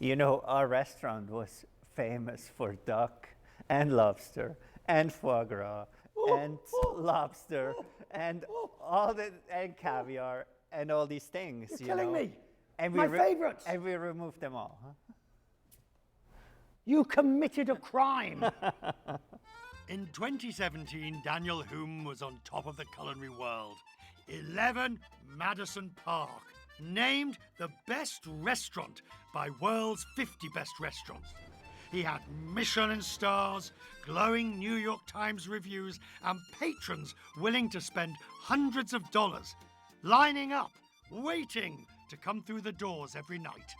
You know, our restaurant was famous for duck and lobster and foie gras and lobster and and caviar and all these things. You're telling me. And My favourites. And we removed them all. Huh? You committed a crime. In 2017, Daniel Humm was on top of the culinary world. 11 Madison Park, named the best restaurant by World's 50 Best Restaurants. He had Michelin stars, glowing New York Times reviews, and patrons willing to spend hundreds of dollars, lining up, waiting to come through the doors every night.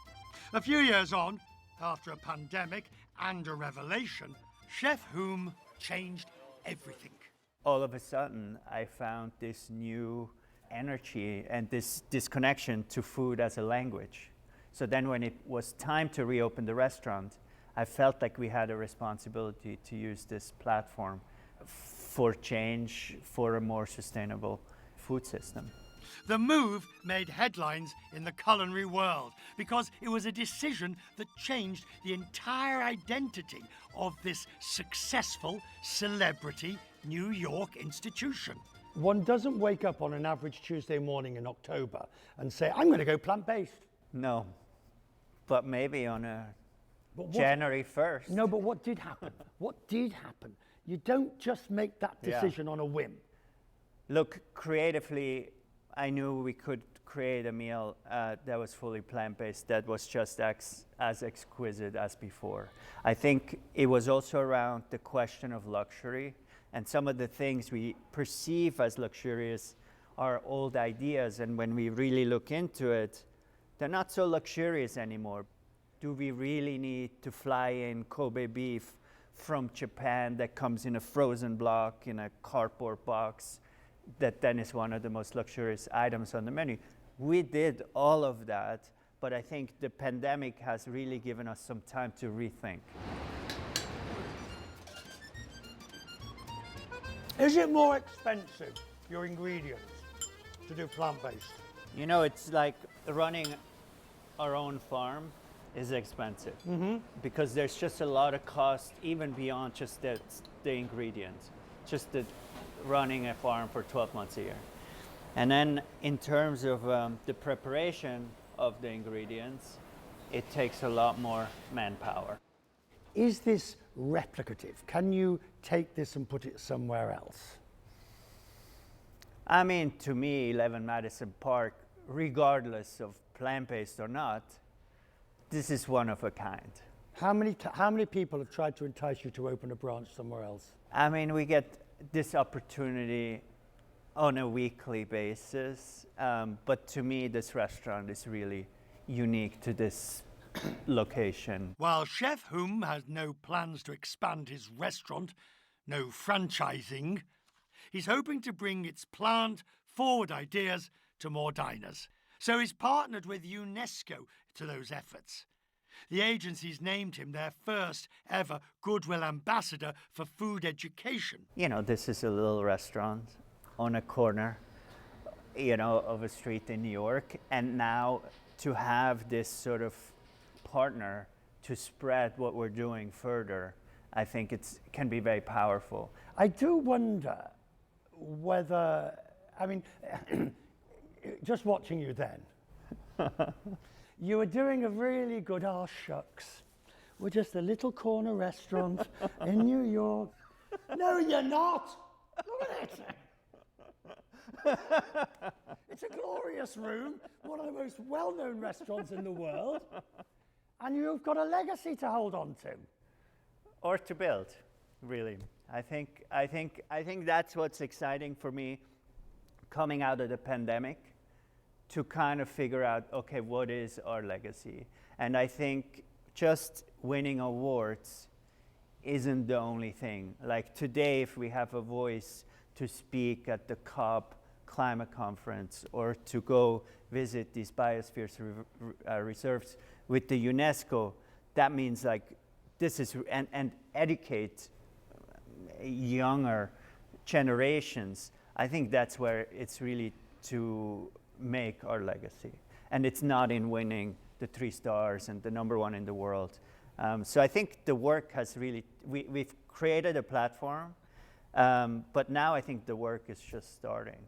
A few years on, after a pandemic and a revelation, Chef Humm changed everything. All of a sudden, I found this new energy and this connection to food as a language. So then when it was time to reopen the restaurant, I felt like we had a responsibility to use this platform for change, for a more sustainable food system. The move made headlines in the culinary world because it was a decision that changed the entire identity of this successful celebrity New York institution. One doesn't wake up on an average Tuesday morning in October and say, I'm going to go plant-based. No, but maybe on a January 1st. No, but what did happen? What did happen? You don't just make that decision on a whim. Look, creatively, I knew we could create a meal that was fully plant-based, that was just as exquisite as before. I think it was also around the question of luxury, and some of the things we perceive as luxurious are old ideas, and when we really look into it, they're not so luxurious anymore. Do we really need to fly in Kobe beef from Japan that comes in a frozen block in a cardboard box that then is one of the most luxurious items on the menu? We did all of that, but I think the pandemic has really given us some time to rethink. Is it more expensive, your ingredients, to do plant-based? You know, it's like running our own farm is expensive because there's just a lot of cost even beyond just the ingredients, just the running a farm for 12 months a year. And then in terms of the preparation of the ingredients, it takes a lot more manpower. Is this replicative? Can you take this and put it somewhere else? I mean, to me, 11 Madison Park, regardless of plant-based or not, this is one of a kind. How many people have tried to entice you to open a branch somewhere else? I mean, we get this opportunity on a weekly basis, but to me, this restaurant is really unique to this location. While Chef Humm has no plans to expand his restaurant, no franchising, he's hoping to bring its planned forward ideas to more diners. So he's partnered with UNESCO to those efforts. The agency's named him their first ever Goodwill Ambassador for Food Education. You know, this is a little restaurant on a corner, you know, of a street in New York. And now to have this sort of partner to spread what we're doing further, I think it can be very powerful. I do wonder whether, I mean, just watching you then, you were doing a really good arse shucks. We're just a little corner restaurant in New York. No, you're not. Look at it. It's a glorious room, one of the most well-known restaurants in the world, and you've got a legacy to hold on to. Or to build, really. I think that's what's exciting for me coming out of the pandemic, to kind of figure out, okay, what is our legacy? And I think just winning awards isn't the only thing. Like today, if we have a voice to speak at the COP climate conference or to go visit these biosphere reserves with the UNESCO, that means like this is, and educate younger generations. I think that's where it's really to make our legacy. And it's not in winning the the 3 stars and the #1 in the world. So I think the work has really, we've created a platform, but now I think the work is just starting.